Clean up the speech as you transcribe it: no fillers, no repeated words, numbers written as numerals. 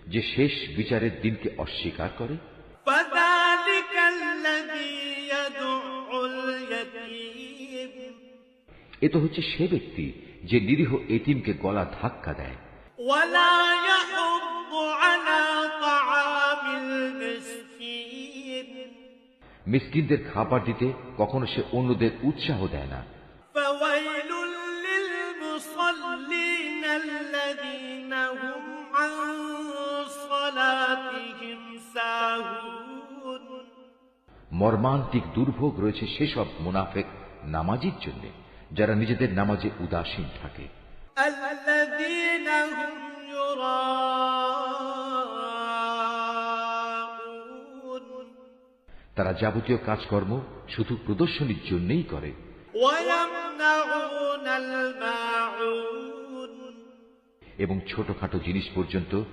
যে শেষ বিচারের দিনকে অস্বীকার করে। এ তো হচ্ছে সে ব্যক্তি যে নিরীহ এতিমকে গলা ধাক্কা দেয়। মিসকিনদের খাবার দিতে কখনো সে অন্যদের উৎসাহ দেয় না। মর্মান্তিক দুর্ভোগ রয়েছে সেসব মুনাফিক নামাজীর জন্য যারা নিজেদের নামাজে উদাসীন থাকে। তারা যাবতীয় কাজকর্ম শুধু প্রদর্শনীর জন্যই করে এবং ছোটখাটো জিনিস পর্যন্ত